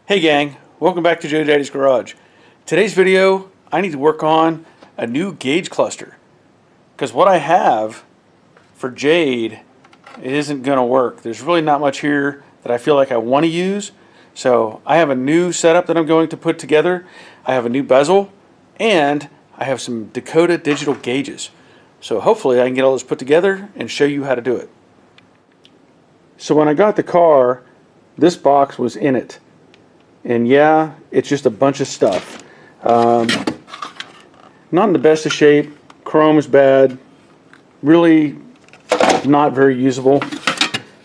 Hey gang, welcome back to Joe Daddy's Garage. Today's video, I need to work on a new gauge cluster because what I have for Jade, it isn't going to work. There's really not much here that I feel like I want to use. So I have a new setup that I'm going to put together. I have a new bezel and I have some Dakota Digital gauges. So hopefully I can get all this put together and show you how to do it. So when I got the car, this box was in it. And yeah, it's just a bunch of stuff. Not in the best of shape. Chrome is bad. Really not very usable.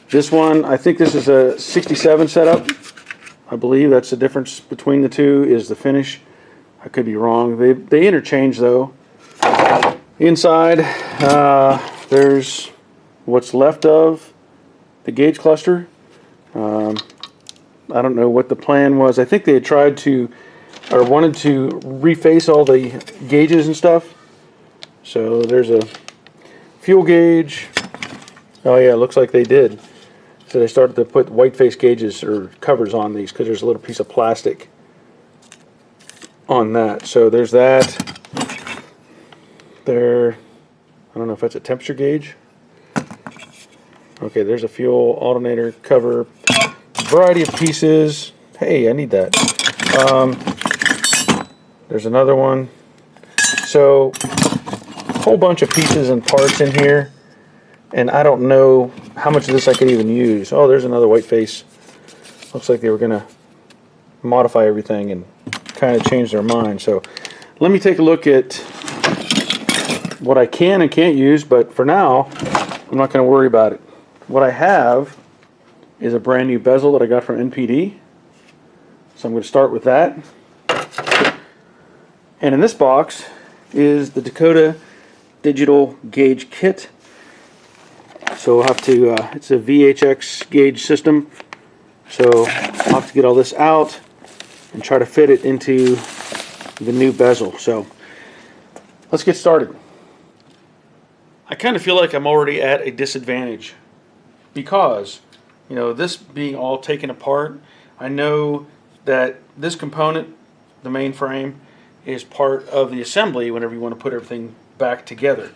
This one, I think this is a 67 setup. I believe that's the difference between the two is the finish. I could be wrong. They interchange though. Inside, there's what's left of the gauge cluster. I don't know what the plan was. I think they had tried to, or wanted to reface all the gauges and stuff. So there's a fuel gauge. Oh yeah, it looks like they did. So they started to put white face gauges or covers on these because there's a little piece of plastic on that. So there's that. There, I don't know if that's a temperature gauge. Okay, there's a fuel alternator cover. Variety of pieces. Hey, I need that. There's another one. So a whole bunch of pieces and parts in here, and I don't know how much of this I could even use. Oh, there's another white face. Looks like they were gonna modify everything and kind of change their mind. So let me take a look at what I can and can't use, but for now I'm not going to worry about it. What I have is a brand new bezel that I got from NPD. So I'm going to start with that. And in this box is the Dakota Digital Gauge Kit. So we'll have to, it's a VHX gauge system. So I'll have to get all this out and try to fit it into the new bezel. So let's get started. I kind of feel like I'm already at a disadvantage because you know, this being all taken apart, I know that this component, the main frame, is part of the assembly whenever you want to put everything back together.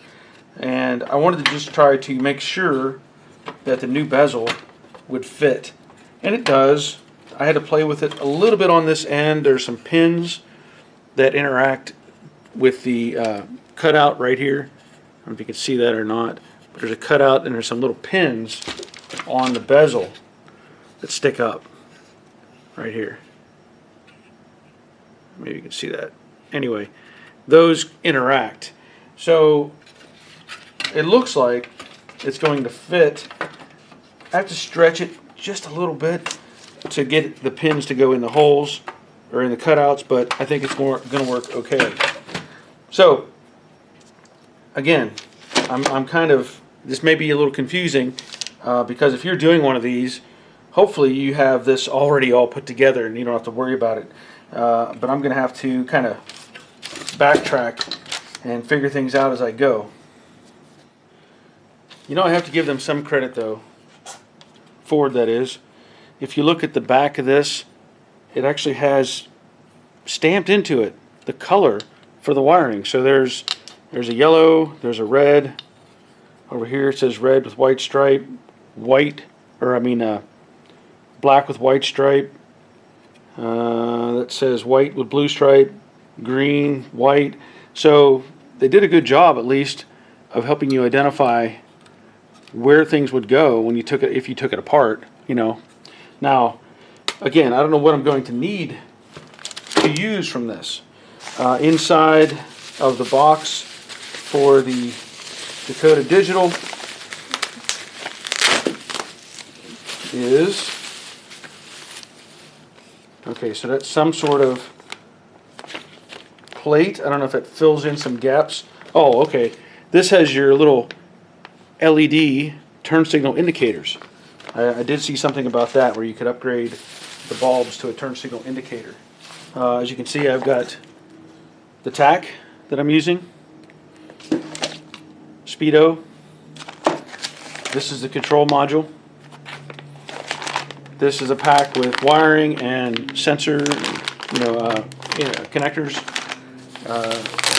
And I wanted to just try to make sure that the new bezel would fit. And it does. I had to play with it a little bit on this end. There's some pins that interact with the cutout right here. I don't know if you can see that or not. But there's a cutout and there's some little pins on the bezel that stick up right here. Maybe you can see that. Anyway, those interact. So it looks like it's going to fit. I have to stretch it just a little bit to get the pins to go in the holes or in the cutouts, but I think it's going to work okay. So again, I'm kind of, this may be a little confusing because if you're doing one of these, hopefully you have this already all put together and you don't have to worry about it. But I'm going to have to kind of backtrack and figure things out as I go. You know, I have to give them some credit though. Ford, that is. If you look at the back of this, it actually has stamped into it the color for the wiring. So there's a yellow, there's a red. Over here it says red with white stripe, white, or I mean black with white stripe. That says white with blue stripe, green, white. So they did a good job, at least, of helping you identify where things would go when you took it, if you took it apart. You know. Now, again, I don't know what I'm going to need to use from this. Inside of the box for the Dakota Digital is, okay, so that's some sort of plate. I don't know if it fills in some gaps. Oh, okay. This has your little LED turn signal indicators. I did see something about that where you could upgrade the bulbs to a turn signal indicator. As you can see, I've got the tack that I'm using, speedo. This is the control module. This is a pack with wiring and sensor, connectors.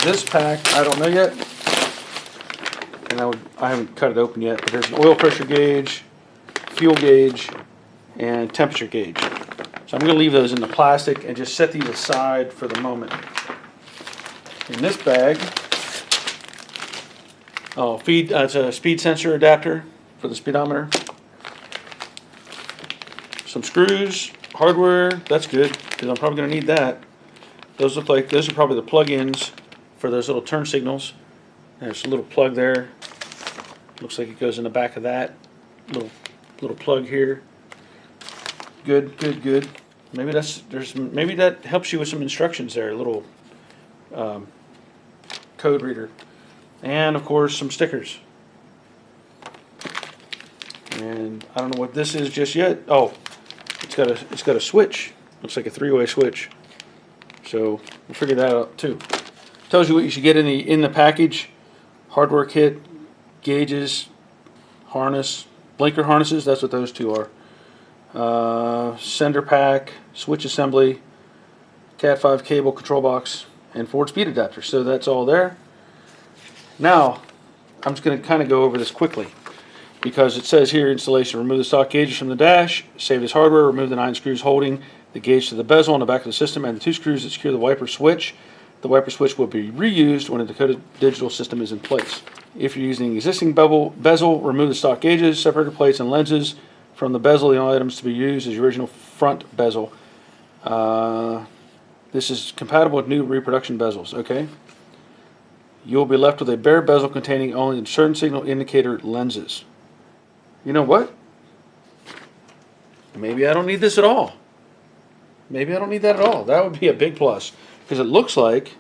This pack, I don't know yet, and I haven't cut it open yet, but there's an oil pressure gauge, fuel gauge, and temperature gauge. So I'm going to leave those in the plastic and just set these aside for the moment. In this bag, it's a speed sensor adapter for the speedometer. Some screws, hardware, that's good, because I'm probably going to need that. Those look like, those are probably the plug-ins for those little turn signals. There's a little plug there. Looks like it goes in the back of that. Little plug here. Good, good, good. Maybe maybe that helps you with some instructions there. A little code reader, and of course some stickers. And I don't know what this is just yet. Oh, it's got a switch. Looks like a 3-way switch. So we'll figure that out too. Tells you what you should get in the package: hardware kit, gauges, harness, blinker harnesses. That's what those two are. Sender pack, switch assembly, Cat 5 cable control box, and forward speed adapter. So that's all there. Now I'm just going to kind of go over this quickly, because it says here installation: remove the stock gauges from the dash, save this hardware, remove the 9 screws holding the gauge to the bezel on the back of the system, and the 2 screws that secure the wiper switch. The wiper switch will be reused when the Dakota Digital system is in place. If you're using the existing bezel, remove the stock gauges, separator plates, and lenses from the bezel. The only items to be used is the original front bezel. This is compatible with new reproduction bezels. Okay. You'll be left with a bare bezel containing only the turn signal indicator lenses. You know what? Maybe I don't need this at all. Maybe I don't need that at all. That would be a big plus, because it looks like,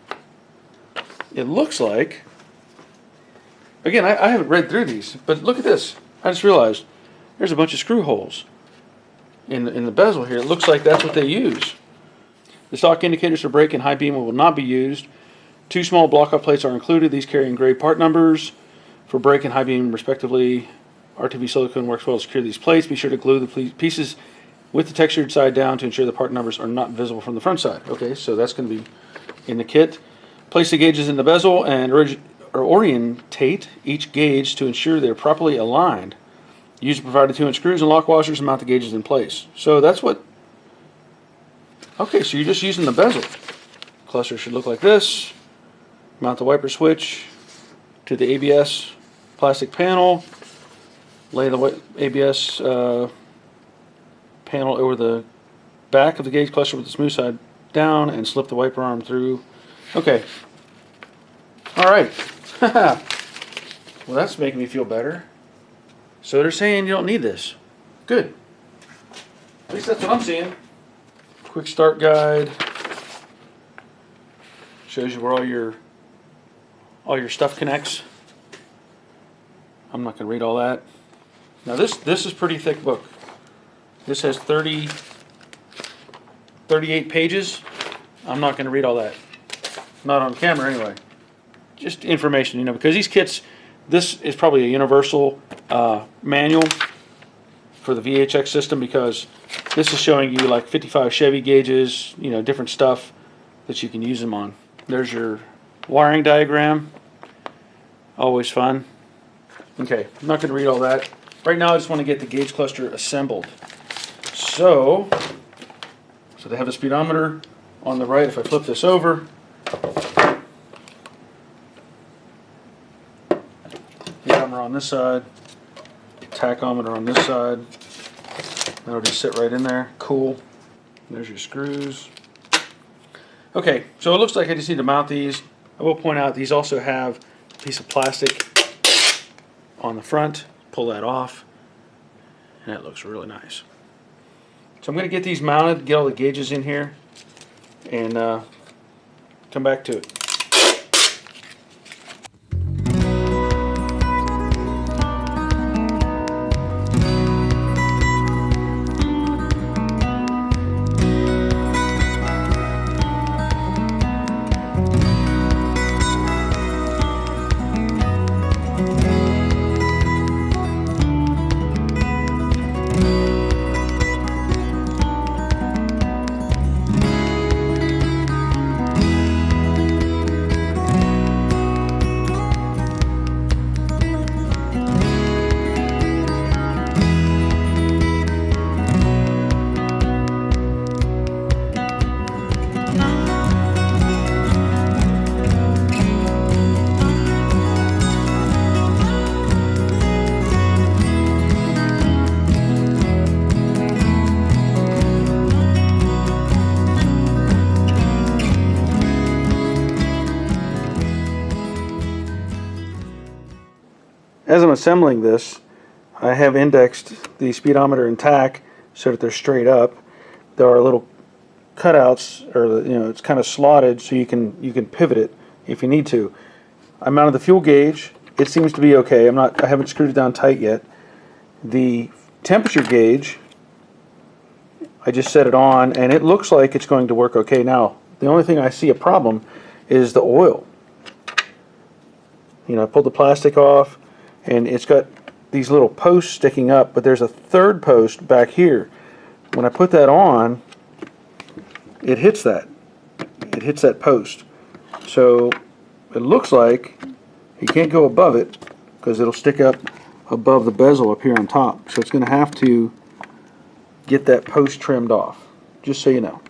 again, I haven't read through these, but look at this. I just realized there's a bunch of screw holes in the bezel here. It looks like that's what they use. The stock indicators for brake and high beam will not be used. 2 small block-off plates are included. These carry engraved part numbers for brake and high beam respectively. RTV silicone works well to secure these plates. Be sure to glue the pieces with the textured side down to ensure the part numbers are not visible from the front side. Okay, so that's going to be in the kit. Place the gauges in the bezel and orientate each gauge to ensure they're properly aligned. Use the provided 2-inch screws and lock washers and mount the gauges in place. So that's what... Okay, so you're just using the bezel. Cluster should look like this. Mount the wiper switch to the ABS plastic panel. Lay the ABS panel over the back of the gauge cluster with the smooth side down and slip the wiper arm through. Okay. Alright. Well, that's making me feel better. So they're saying you don't need this. Good. At least that's what I'm seeing. Quick start guide. Shows you where all your stuff connects. I'm not going to read all that. Now this is pretty thick book. This has 38 pages. I'm not going to read all that. Not on camera anyway. Just information, because these kits, this is probably a universal manual for the VHX system, because this is showing you like 55 Chevy gauges, different stuff that you can use them on. There's your wiring diagram. Always fun. Okay, I'm not going to read all that. Right now I just want to get the gauge cluster assembled. So they have a speedometer on the right. If I flip this over, speedometer on this side, tachometer on this side. That'll just sit right in there. Cool. There's your screws. Okay, so it looks like I just need to mount these. I will point out these also have a piece of plastic on the front. Pull that off, and that looks really nice. So I'm going to get these mounted, get all the gauges in here, and come back to it. as I'm assembling this, I have indexed the speedometer and tach so that they're straight up. There are little cutouts, or it's kind of slotted so you can pivot it if you need to. I mounted the fuel gauge. It seems to be okay. I haven't screwed it down tight yet. The temperature gauge, I just set it on and it looks like it's going to work okay. Now, the only thing I see a problem is the oil. I pulled the plastic off and it's got these little posts sticking up, but there's a third post back here. When I put that on, it hits that. It hits that post. So it looks like you can't go above it because it'll stick up above the bezel up here on top. So it's going to have to get that post trimmed off, just so you know.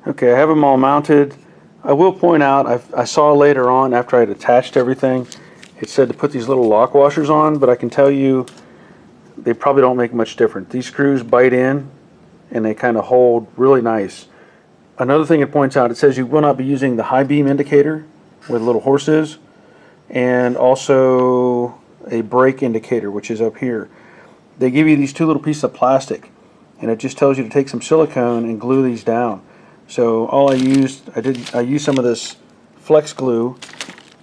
Okay, I have them all mounted. I will point out, I saw later on after I had attached everything, it said to put these little lock washers on, but I can tell you they probably don't make much difference. These screws bite in and they kind of hold really nice. Another thing it points out, it says you will not be using the high beam indicator where the little horse is, and also a brake indicator, which is up here. They give you these two little pieces of plastic and it just tells you to take some silicone and glue these down. So all I used some of this flex glue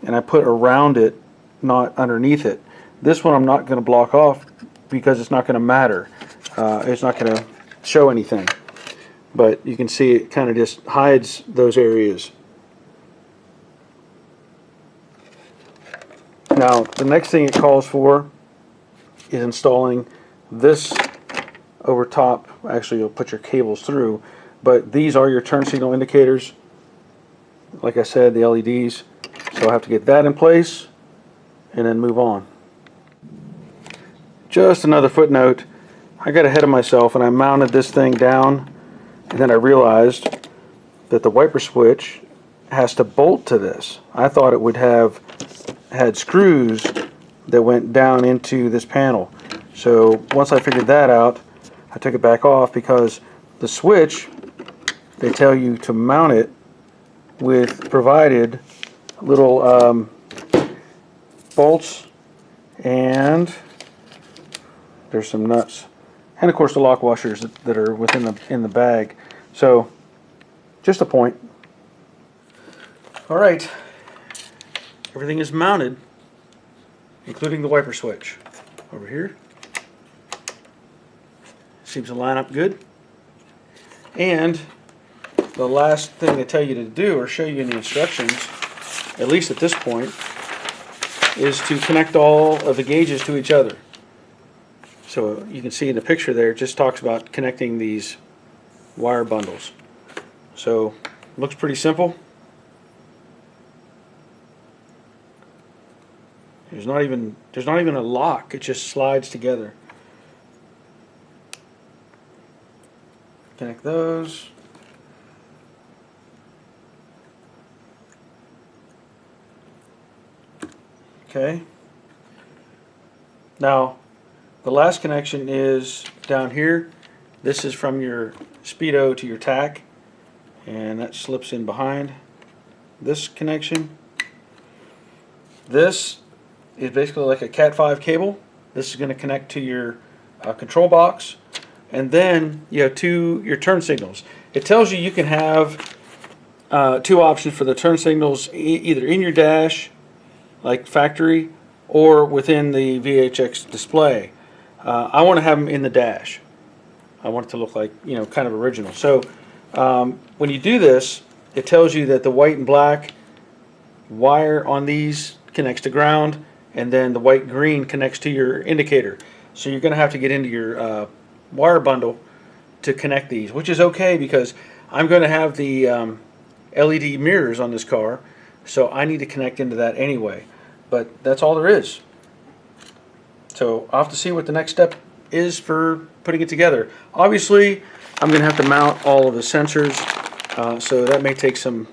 and I put around it, not underneath it. This one I'm not going to block off because it's not going to matter. It's not going to show anything. But you can see it kind of just hides those areas. Now, the next thing it calls for is installing this over top. Actually, you'll put your cables through, but these are your turn signal indicators. Like I said, the LEDs. So I'll have to get that in place and then move on. Just another footnote, I got ahead of myself and I mounted this thing down, and then I realized that the wiper switch has to bolt to this. I thought it would have had screws that went down into this panel. So once I figured that out, I took it back off because the switch, they tell you to mount it with provided little bolts, and there's some nuts, and of course the lock washers that are in the bag. So just a point. All right, everything is mounted, including the wiper switch over here. Seems to line up good. And the last thing they tell you to do, or show you in the instructions, at least at this point, is to connect all of the gauges to each other. So you can see in the picture there, it just talks about connecting these wire bundles. So looks pretty simple. There's not even a lock, it just slides together. Connect those. Okay. Now, the last connection is down here. This is from your speedo to your tach, and that slips in behind this connection. This is basically like a Cat 5 cable. This is going to connect to your control box, and then you have your turn signals. It tells you can have two options for the turn signals, either in your dash, like factory, or within the VHX display. I want to have them in the dash. I want it to look like, kind of original. So when you do this, it tells you that the white and black wire on these connects to ground, and then the white green connects to your indicator. So you're going to have to get into your wire bundle to connect these, which is okay because I'm going to have the LED mirrors on this car, so I need to connect into that anyway. But that's all there is. So I'll have to see what the next step is for putting it together. Obviously, I'm going to have to mount all of the sensors, so that may take some,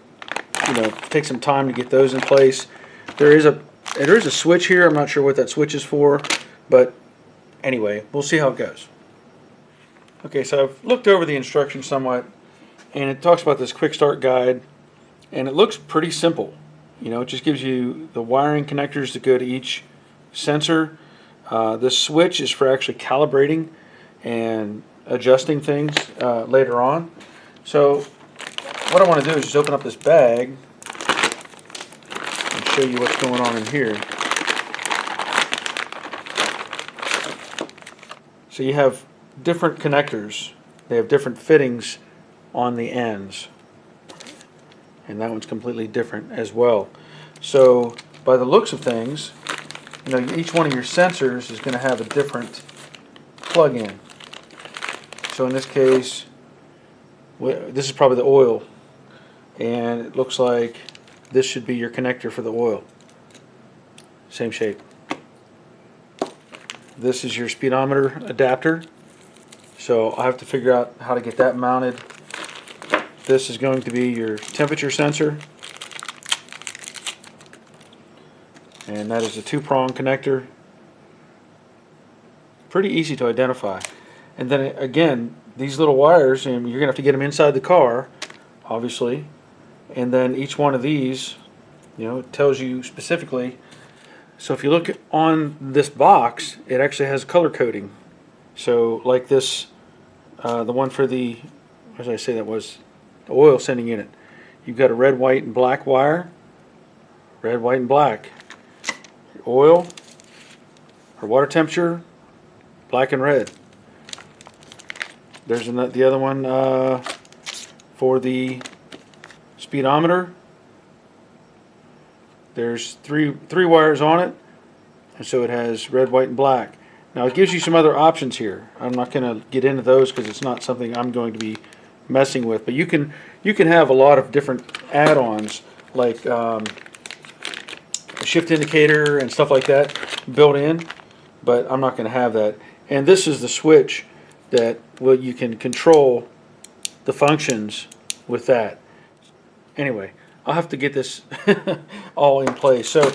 time to get those in place. There is a switch here. I'm not sure what that switch is for, but anyway, we'll see how it goes. Okay, so I've looked over the instructions somewhat, and it talks about this quick start guide, and it looks pretty simple. It just gives you the wiring connectors that go to each sensor. This switch is for actually calibrating and adjusting things later on. So what I want to do is just open up this bag and show you what's going on in here. So you have different connectors. They have different fittings on the ends. And that one's completely different as well. So by the looks of things, you know, each one of your sensors is going to have a different plug-in. So in this case, this is probably the oil, and it looks like this should be your connector for the oil. Same shape. This is your speedometer adapter, so I'll have to figure out how to get that mounted. This is going to be your temperature sensor, and that is a 2-prong connector. Pretty easy to identify. And then again, these little wires, and you're going to have to get them inside the car, obviously. And then each one of these, you know, it tells you specifically. So if you look on this box, it actually has color coding. So like this, the one for the, what did I say that was? The oil sending unit. You've got a red, white, and black wire. Red, white, and black. Your oil, or water temperature, black and red. There's the other one for the speedometer. There's three wires on it, and so it has red, white, and black. Now it gives you some other options here. I'm not going to get into those because it's not something I'm going to be messing with. But you can have a lot of different add-ons like a shift indicator and stuff like that built in. But I'm not going to have that. And this is the switch that you can control the functions with that. Anyway, I'll have to get this all in place. So,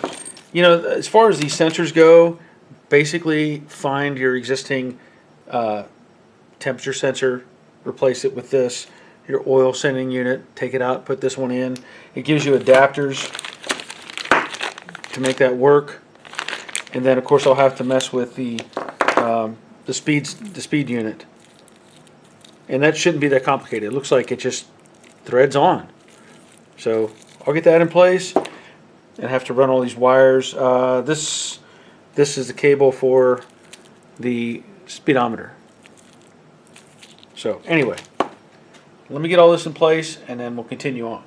you know, as far as these sensors go, basically find your existing temperature sensor, replace it with this. Your oil sending unit, take it out, put this one in. It gives you adapters to make that work. And then, of course, I'll have to mess with the speed unit. And that shouldn't be that complicated. It looks like it just threads on. So I'll get that in place and have to run all these wires. This is the cable for the speedometer. So anyway, let me get all this in place and then we'll continue on.